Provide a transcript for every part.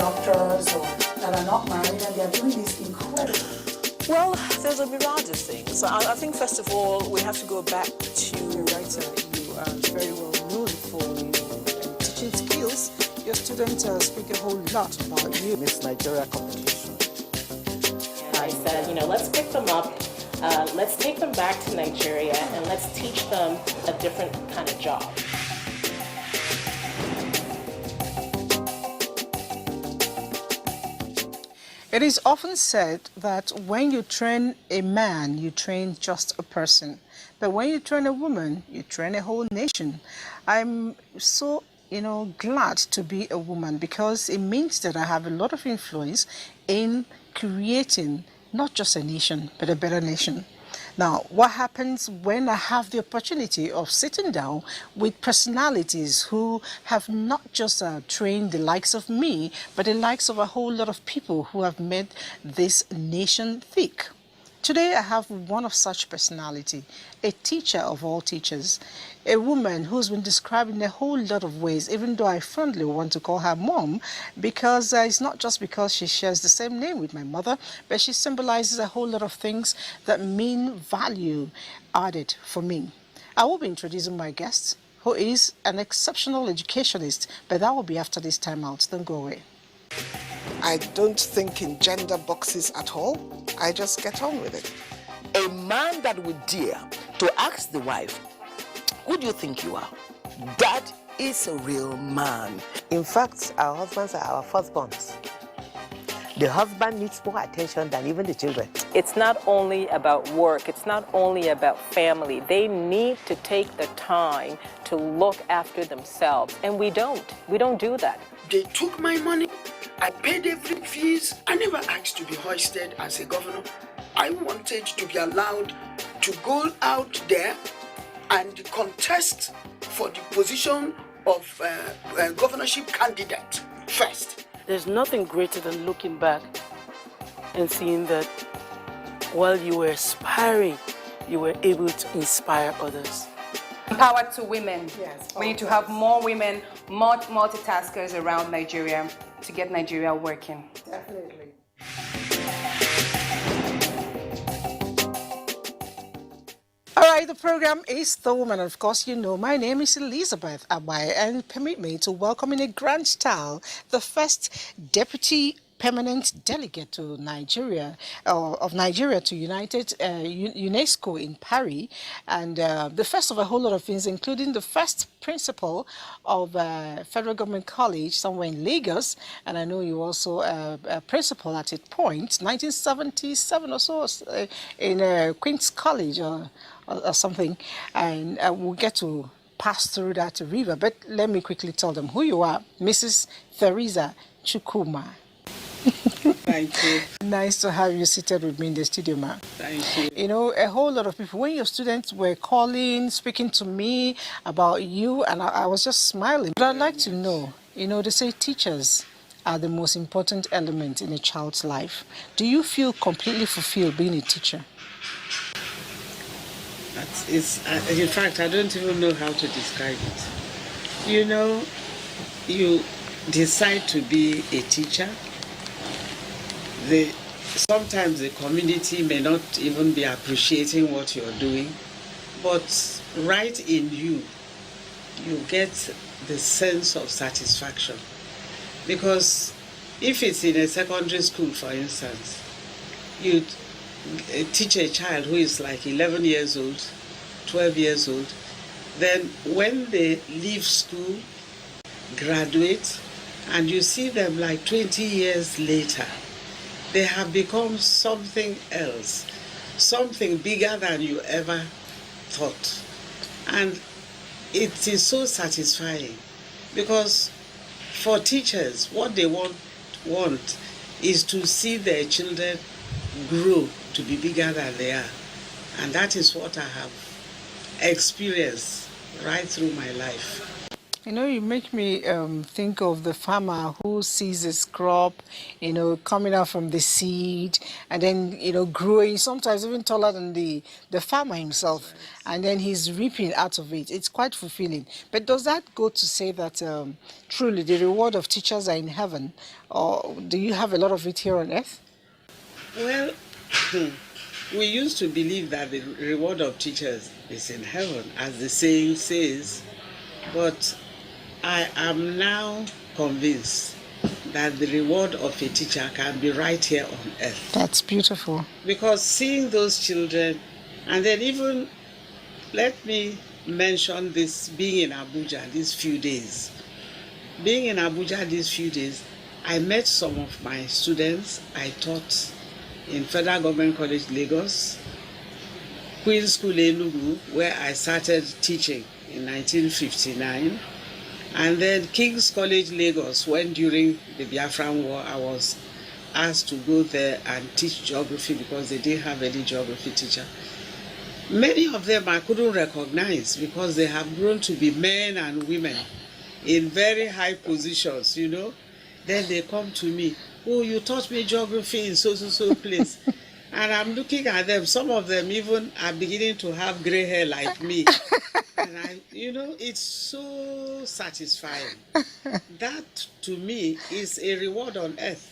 doctors or that are not married, and they're doing this incredible. Well, there's a myriad of things. I think, first of all, we have to go back to the writer. You are very well known for your teaching skills. Your students speak a whole lot about you. Miss Nigeria competition. And I said, let's pick them up, let's take them back to Nigeria, and let's teach them a different kind of job. It is often said that when you train a man, you train just a person. But when you train a woman, you train a whole nation. I'm so, glad to be a woman, because it means that I have a lot of influence in creating not just a nation, but a better nation. Now, what happens when I have the opportunity of sitting down with personalities who have not just trained the likes of me, but the likes of a whole lot of people who have made this nation thick? Today, I have one of such personality, a teacher of all teachers, a woman who's been described in a whole lot of ways, even though I fondly want to call her mom, because it's not just because she shares the same name with my mother, but she symbolizes a whole lot of things that mean value added for me. I will be introducing my guest, who is an exceptional educationist, but that will be after this time out. Don't go away. I don't think in gender boxes at all. I just get on with it. A man that would dare to ask the wife, who do you think you are? That is a real man. In fact, our husbands are our firstborns. The husband needs more attention than even the children. It's not only about work, it's not only about family. They need to take the time to look after themselves, and we don't do that. They took my money. I paid every fees. I never asked to be hoisted as a governor. I wanted to be allowed to go out there and contest for the position of governorship candidate first. There's nothing greater than looking back and seeing that while you were aspiring, you were able to inspire others. Empower to women. Yes, we need to have more women, more multitaskers around Nigeria to get Nigeria working. Definitely. All right, the program is The Woman. Of course, my name is Elizabeth Abai, and permit me to welcome in a grand style the first Deputy Permanent Delegate to Nigeria, of Nigeria to UNESCO in Paris, and the first of a whole lot of things, including the first principal of Federal Government College somewhere in Lagos, and I know you also a principal at a point, 1977 or so, in Queen's College or something, and we'll get to pass through that river. But let me quickly tell them who you are, Mrs. Teresa Chukwuma. Thank you. Nice to have you seated with me in the studio, ma'am. Thank you. A whole lot of people, when your students were calling, speaking to me about you, and I was just smiling. But I'd like to know, they say teachers are the most important element in a child's life. Do you feel completely fulfilled being a teacher? In fact, I don't even know how to describe it. You decide to be a teacher. Sometimes the community may not even be appreciating what you're doing, but right in you get the sense of satisfaction. Because if it's in a secondary school, for instance, you teach a child who is like 11 years old, 12 years old, then when they leave school, graduate, and you see them like 20 years later, they have become something else, something bigger than you ever thought. And it is so satisfying, because for teachers, what they want is to see their children grow to be bigger than they are. And that is what I have experienced right through my life. You know, you make me think of the farmer who sees his crop, coming out from the seed and then, growing, sometimes even taller than the farmer himself. And then he's reaping out of it. It's quite fulfilling. But does that go to say that truly the reward of teachers are in heaven? Or do you have a lot of it here on earth? Well, we used to believe that the reward of teachers is in heaven, as the saying says, but I am now convinced that the reward of a teacher can be right here on earth. That's beautiful. Because seeing those children, and then even, let me mention this, being in Abuja these few days. Being in Abuja these few days, I met some of my students I taught in Federal Government College, Lagos, Queen's School, Enugu, where I started teaching in 1959, and then King's College, Lagos, when during the Biafran War I was asked to go there and teach geography because they didn't have any geography teacher. Many of them I couldn't recognize because they have grown to be men and women in very high positions, Then they come to me, oh, you taught me geography in so place. And I'm looking at them. Some of them even are beginning to have gray hair like me. And it's so satisfying. That, to me, is a reward on earth.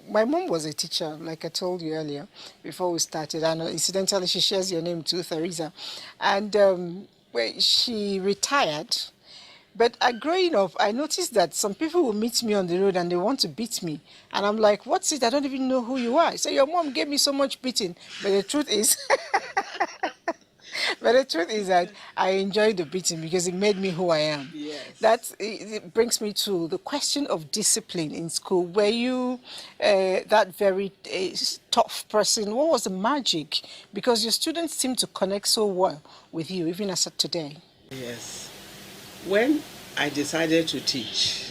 My mom was a teacher, like I told you earlier, before we started. And incidentally, she shares your name too, Teresa. And she retired. But growing up, I noticed that some people will meet me on the road and they want to beat me. And I'm like, what's it? I don't even know who you are. So your mom gave me so much beating. But the truth is... But the truth is that I enjoyed the beating because it made me who I am. Yes. It brings me to the question of discipline in school. Were you that very tough person? What was the magic? Because your students seem to connect so well with you, even as of today. Yes. When I decided to teach,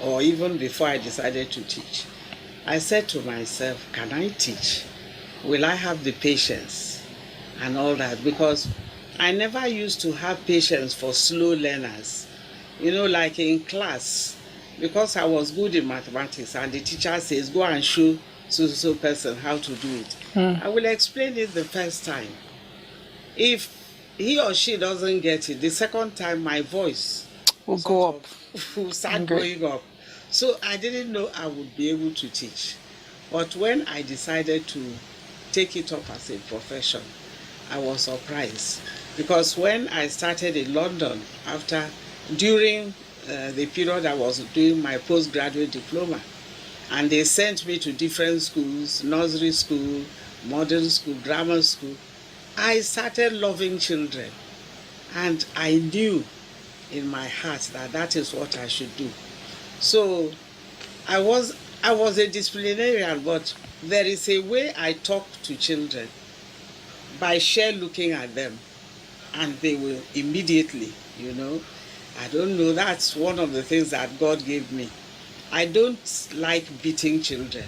or even before I decided to teach, I said to myself, can I teach? Will I have the patience? And all that, because I never used to have patience for slow learners. Like in class, because I was good in mathematics and the teacher says, go and show so person how to do it. I will explain it the first time. If he or she doesn't get it, the second time my voice will go up. Will start going up. So I didn't know I would be able to teach. But when I decided to take it up as a profession, I was surprised because when I started in London during the period I was doing my postgraduate diploma, and they sent me to different schools, nursery school, modern school, grammar school, I started loving children, and I knew in my heart that is what I should do. So I was a disciplinarian, but there is a way I talk to children by sheer looking at them, and they will immediately, I don't know, that's one of the things that God gave me. I don't like beating children.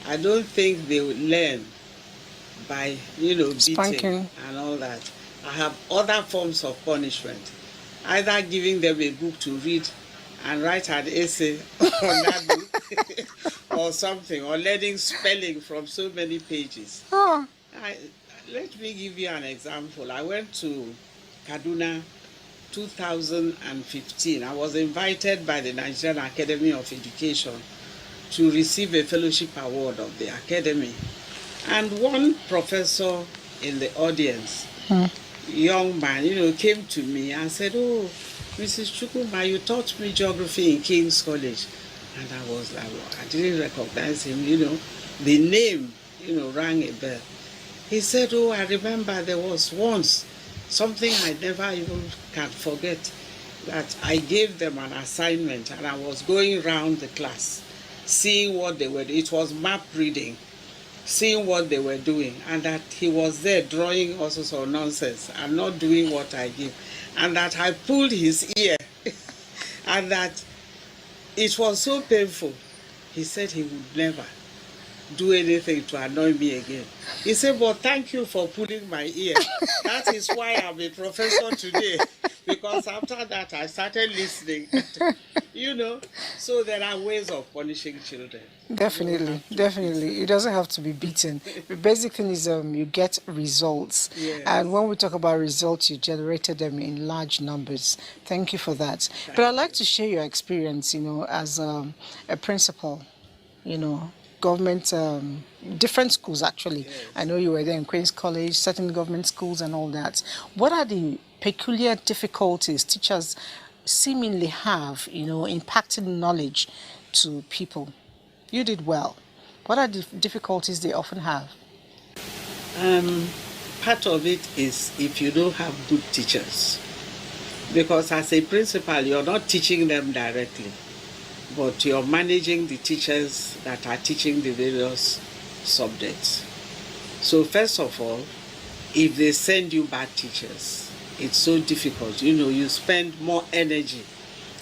I don't think they will learn by, beating Spanking and all that. I have other forms of punishment, either giving them a book to read and write an essay on that book or something, or learning spelling from so many pages. Let me give you an example. I went to Kaduna 2015. I was invited by the Nigerian Academy of Education to receive a fellowship award of the academy. And one professor in the audience, young man, came to me and said, oh, Mrs. Chukwuma, you taught me geography in King's College. And I was like, I didn't recognize him, the name, rang a bell. He said, oh, I remember there was once something I never even can forget, that I gave them an assignment and I was going around the class, seeing what they were doing. It was map reading, seeing what they were doing, and that he was there drawing all sorts of nonsense and not doing what I give. And that I pulled his ear and that it was so painful. He said he would never do anything to annoy me again. He said, but thank you for pulling my ear. That is why I'm a professor today. Because after that, I started listening. So there are ways of punishing children. Definitely, definitely. It doesn't have to be beaten. The basic thing is you get results. Yes. And when we talk about results, you generated them in large numbers. Thank you for that. But I'd like to share your experience, as a principal, government, different schools actually. Yes. I know you were there in Queen's College, certain government schools and all that. What are the peculiar difficulties teachers seemingly have, impacting knowledge to people? You did well. What are the difficulties they often have? Part of it is if you don't have good teachers. Because as a principal, you're not teaching them directly, but you're managing the teachers that are teaching the various subjects. So first of all, if they send you bad teachers, it's so difficult. You spend more energy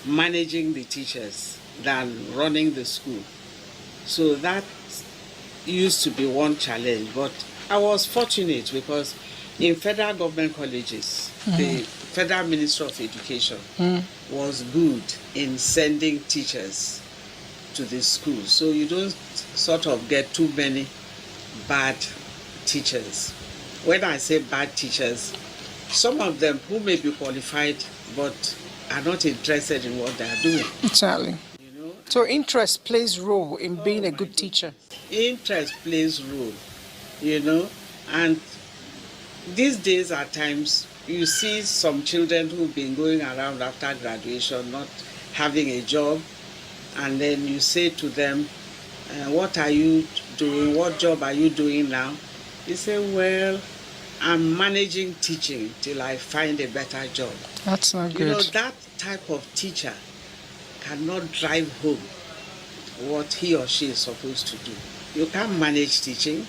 managing the teachers than running the school. So that used to be one challenge, but I was fortunate because in federal government colleges, the Federal Minister of Education was good in sending teachers to the school. So you don't sort of get too many bad teachers. When I say bad teachers, some of them who may be qualified but are not interested in what they are doing. Exactly. So interest plays role in being a good teacher. Interest plays role, and these days at times you see some children who've been going around after graduation not having a job, and then you say to them, what are you doing? What job are you doing now? You say, well, I'm managing teaching till I find a better job. That's not good. That type of teacher cannot drive home what he or she is supposed to do. You can't manage teaching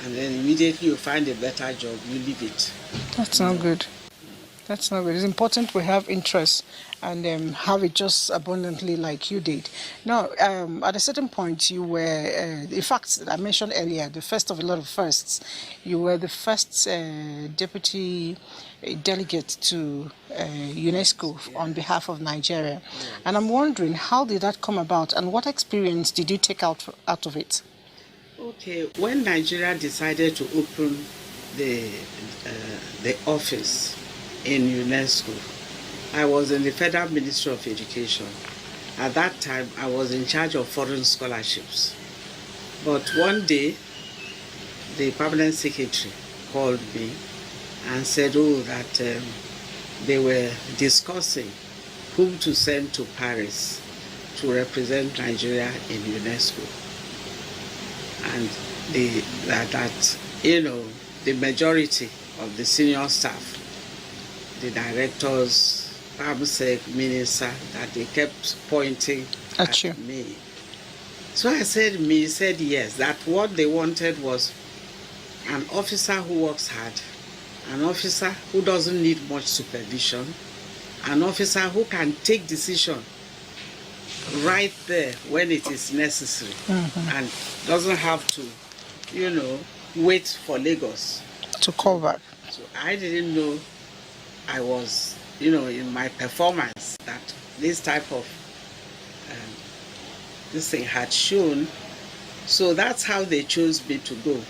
and then immediately you find a better job, you leave it. That's not good. That's not good. It's important we have interest and have it just abundantly like you did. Now, at a certain point, you were, in fact, I mentioned earlier, the first of a lot of firsts. You were the first deputy delegate to UNESCO on behalf of Nigeria. Yes. And I'm wondering, how did that come about and what experience did you take out of it? Okay, when Nigeria decided to open the office in UNESCO, I was in the Federal Ministry of Education. At that time, I was in charge of foreign scholarships. But one day, the permanent secretary called me and said, that they were discussing whom to send to Paris to represent Nigeria in UNESCO. And the majority of the senior staff, the directors, PAMSEC, minister, that they kept pointing at me. So I said, he said yes, that what they wanted was an officer who works hard, an officer who doesn't need much supervision, an officer who can take decision right there when it is necessary and doesn't have to, wait for Lagos to call back. So I didn't know I was, in my performance that this type of this thing had shown. So that's how they chose me to go.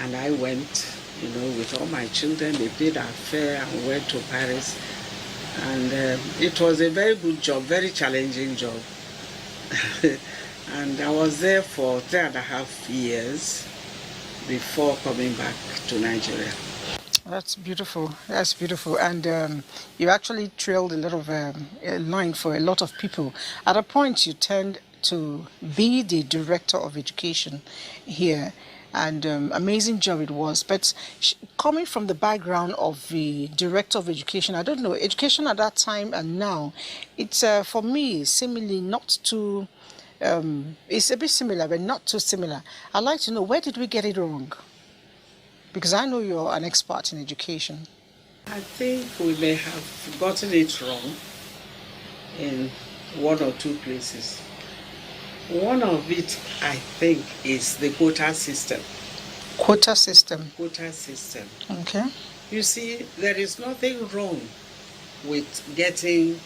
And I went, with all my children. They paid our fare and went to Paris. And it was a very good job, very challenging job. And I was there for 3.5 years before coming back to Nigeria. That's beautiful. That's beautiful. And you actually trailed a lot of a line for a lot of people. At a point, you turned to be the director of education here. And amazing job it was. But coming from the background of the director of education, I don't know, education at that time and now, it's for me seemingly not too, it's a bit similar, but not too similar. I'd like to know, where did we get it wrong? Because I know you're an expert in education. I think we may have gotten it wrong in one or two places. One of it, I think, is the quota system. Quota system? Quota system. Okay. You see, there is nothing wrong with getting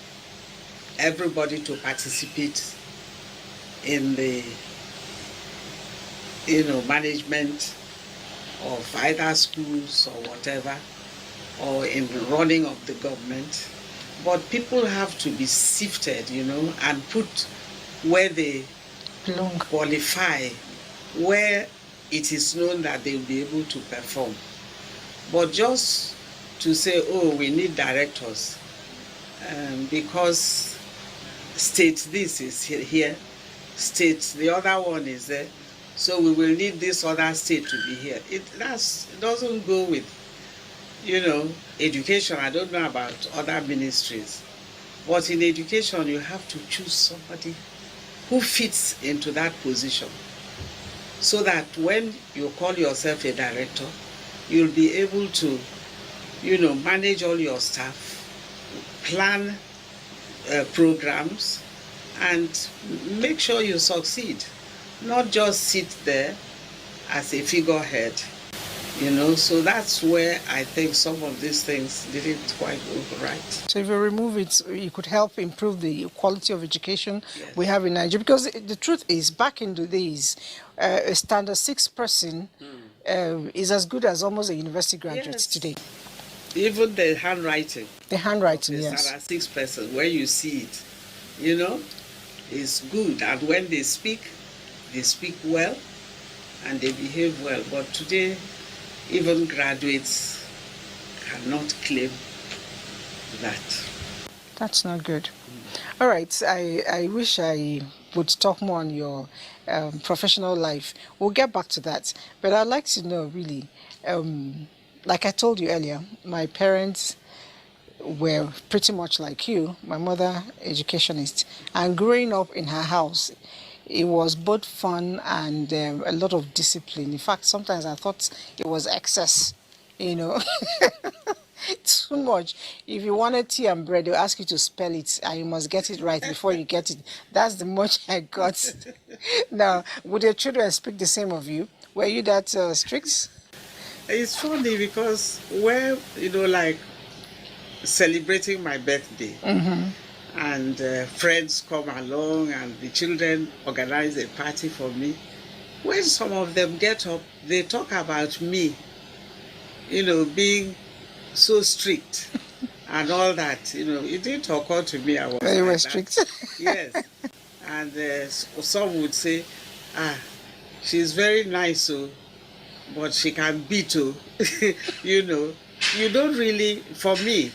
everybody to participate in the, management of either schools or whatever, or in the running of the government. But people have to be sifted, and put where they qualify, where it is known that they will be able to perform. But just to say, oh, we need directors, because state this is here, state the other one is there, so we will need this other state to be here. It doesn't go with, education. I don't know about other ministries, but in education you have to choose somebody who fits into that position, so that when you call yourself a director, you'll be able to, manage all your staff, plan programs, and make sure you succeed. Not just sit there as a figurehead, So that's where I think some of these things didn't quite go right. So if you remove it, you could help improve the quality of education we have in Nigeria. Because the truth is, back in the days, a standard 6 person is as good as almost a university graduate today. Even the handwriting. The handwriting, the yes. Standard 6 person, where you see it, is good. And when they speak well and they behave well. But today, even graduates cannot claim that. That's not good. All right, I wish I would talk more on your professional life. We'll get back to that. But I'd like to know, really, like I told you earlier, my parents were pretty much like you. My mother, educationist. And growing up in her house, it was both fun and a lot of discipline. In fact, sometimes I thought it was excess, too much. If you wanted tea and bread, they'll ask you to spell it, and you must get it right before you get it. That's the much I got. Now, would your children speak the same of you? Were you that strict? It's funny because where, like celebrating my birthday, and friends come along and the children organize a party for me. When some of them get up, they talk about me, being so strict and all that. It didn't occur to me I was You were like strict. that. Yes. And some would say, she's very nice, but she can beat, you don't really, for me,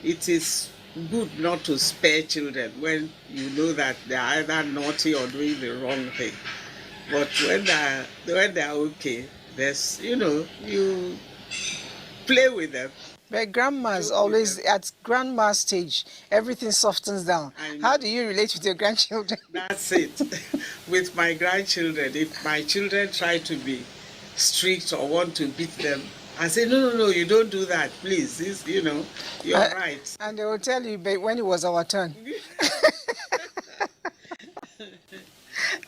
it is good not to spare children when you know that they're either naughty or doing the wrong thing. But when they're okay, there's, you play with them. But grandma's always, at grandma's stage, everything softens down. How do you relate with your grandchildren? That's it. With my grandchildren, if my children try to be strict or want to beat them, I say, no, you don't do that, please. This, you're right. And they will tell you, but when it was our turn.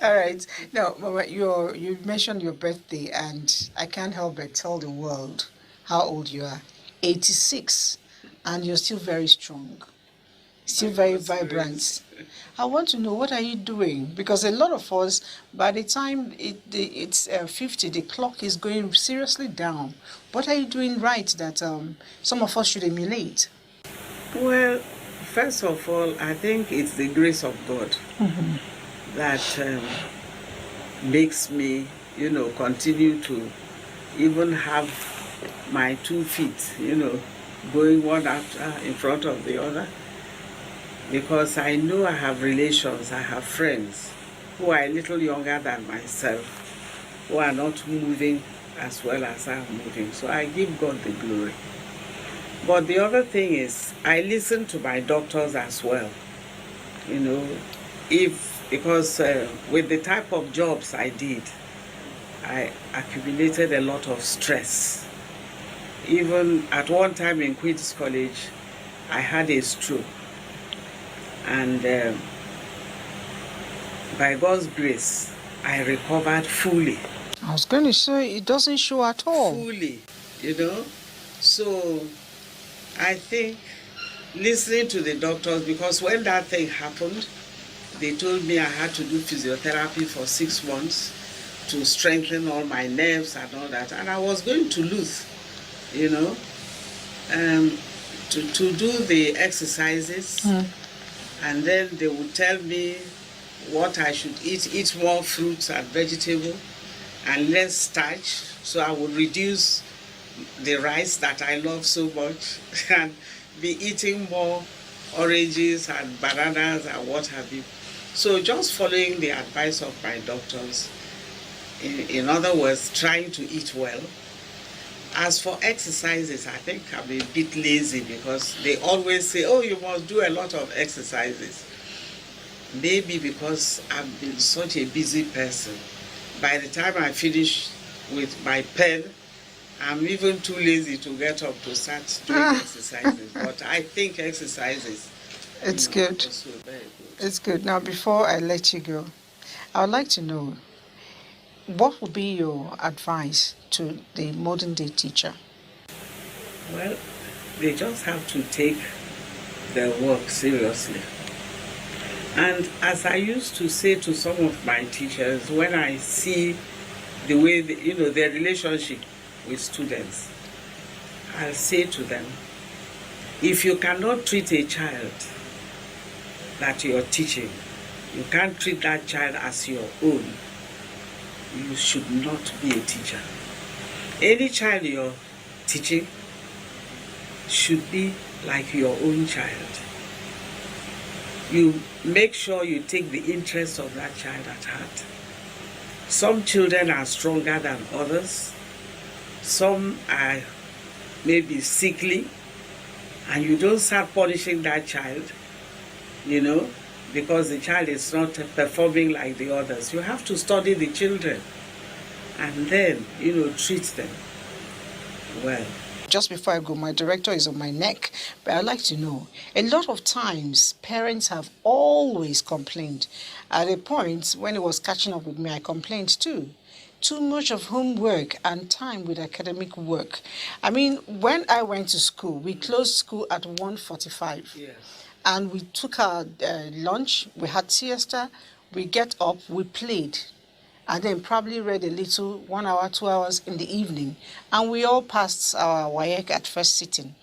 All right. Now, Mama, you mentioned your birthday, and I can't help but tell the world how old you are. 86, and you're still very strong, still very vibrant. I want to know, what are you doing? Because a lot of us, by the time it's 50, the clock is going seriously down. What are you doing right that some of us should emulate? Well, first of all, I think it's the grace of God that makes me, continue to even have my 2 feet, going one after in front of the other. Because I know I have relations, I have friends who are a little younger than myself, who are not moving as well as I'm moving. So I give God the glory. But the other thing is, I listen to my doctors as well. Because with the type of jobs I did, I accumulated a lot of stress. Even at one time in Queen's College, I had a stroke. And by God's grace, I recovered fully. I was going to say, it doesn't show at all. Fully, So I think listening to the doctors, because when that thing happened, they told me I had to do physiotherapy for 6 months to strengthen all my nerves and all that. And I was going to lose, you know, to do the exercises. And then they would tell me what I should eat more fruits and vegetables and less starch. So I would reduce the rice that I love so much and be eating more oranges and bananas and what have you. So just following the advice of my doctors, in other words, trying to eat well. As for exercises, I think I'm a bit lazy because they always say, oh, you must do a lot of exercises. Maybe because I've been such a busy person. By the time I finish with my pen, I'm even too lazy to get up to start doing exercises. But I think exercises, It's good. also very good. It's good. Now, before I let you go, I would like to know, what would be your advice to the modern day teacher? Well, they just have to take their work seriously. And as I used to say to some of my teachers, when I see the way, their relationship with students, I'll say to them, if you cannot treat a child that you're teaching, you can't treat that child as your own, you should not be a teacher. Any child you're teaching should be like your own child. You make sure you take the interest of that child at heart. Some children are stronger than others. Some are maybe sickly, and you don't start punishing that child, because the child is not performing like the others. You have to study the children and then, treat them well. Just before I go, my director is on my neck, but I'd like to know, a lot of times parents have always complained. At a point when it was catching up with me, I complained too. Too much of homework and time with academic work. I mean, when I went to school, we closed school at 1:45. Yes. And we took our lunch, we had siesta, we get up, we played, and then probably read a little, 1 hour, 2 hours in the evening, and we all passed our WAEC at first sitting.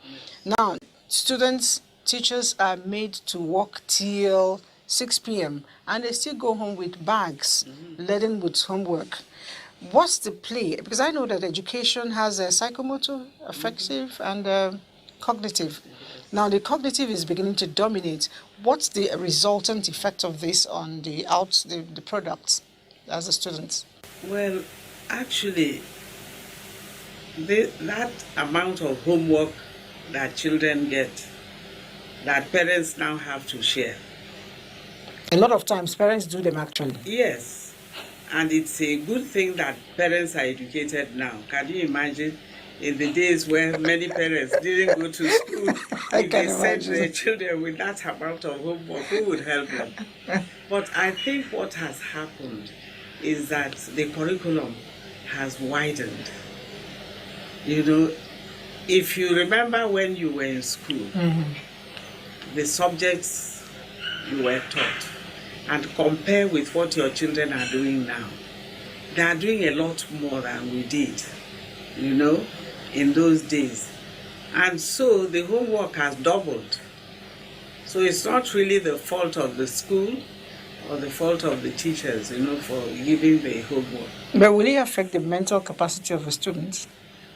Now, students, teachers are made to work till 6 p.m., and they still go home with bags, laden with homework. What's the play? Because I know that education has a psychomotor, affective, and cognitive. Now, the cognitive is beginning to dominate. What's the resultant effect of this on the products as a student? Well, actually, that amount of homework that children get, that parents now have to share. A lot of times, parents do them actually. Yes, and it's a good thing that parents are educated now. Can you imagine? In the days where many parents didn't go to school, if they sent their children with that amount of homework, who would help them? But I think what has happened is that the curriculum has widened. If you remember when you were in school, the subjects you were taught, and compare with what your children are doing now, they are doing a lot more than we did, in those days. And so the homework has doubled. So it's not really the fault of the school or the fault of the teachers, for giving the homework. But will it affect the mental capacity of the students?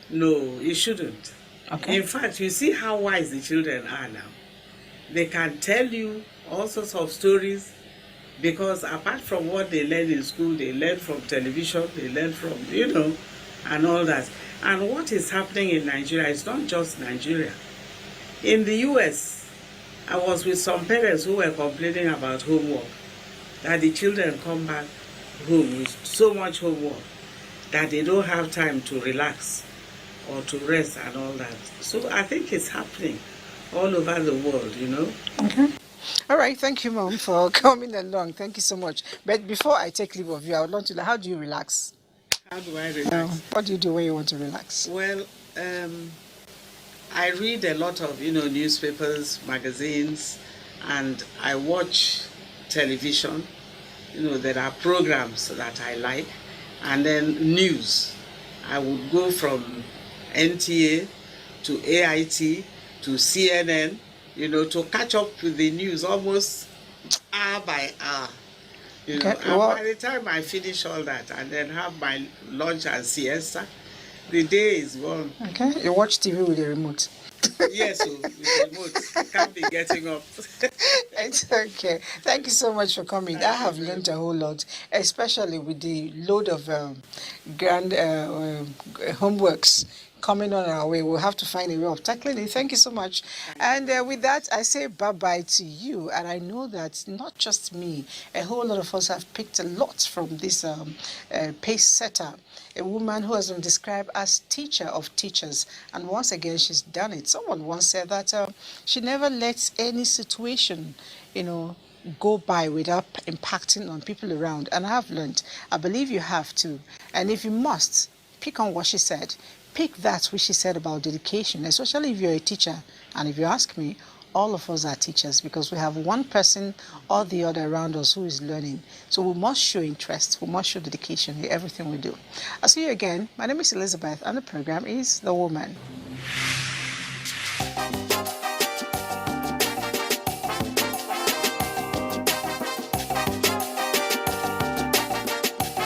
No, it shouldn't. Okay. In fact, you see how wise the children are now. They can tell you all sorts of stories, because apart from what they learn in school, they learn from television, they learn from, and all that. And what is happening in Nigeria is not just Nigeria. In the US, I was with some parents who were complaining about homework, that the children come back home with so much homework that they don't have time to relax or to rest and all that. So I think it's happening all over the world, Okay. All right, thank you, Mom, for coming along. Thank you so much. But before I take leave of you, I would like to know, how do you relax? How do I relax? What do you do when you want to relax? Well, I read a lot of, newspapers, magazines, and I watch television. There are programs that I like, and then news. I would go from NTA to AIT to CNN, to catch up with the news almost hour by hour. And by the time I finish all that and then have my lunch and siesta, the day is gone. Okay, you watch TV with the remote. Yes, with the remote. You can't be getting up. It's okay. Thank you so much for coming. I have learned a whole lot, especially with the load of grand homeworks coming on our way. We'll have to find a way of tackling it. Thank you so much. And with that, I say bye-bye to you. And I know that not just me, a whole lot of us have picked a lot from this pace setter, a woman who has been described as teacher of teachers. And once again, she's done it. Someone once said that she never lets any situation, go by without impacting on people around. And I have learned. I believe you have too. And if you must, pick on what she said. Pick that which she said about dedication, especially if you're a teacher. And if you ask me, all of us are teachers because we have one person or the other around us who is learning. So we must show interest. We must show dedication in everything we do. I'll see you again. My name is Elizabeth and the program is The Woman.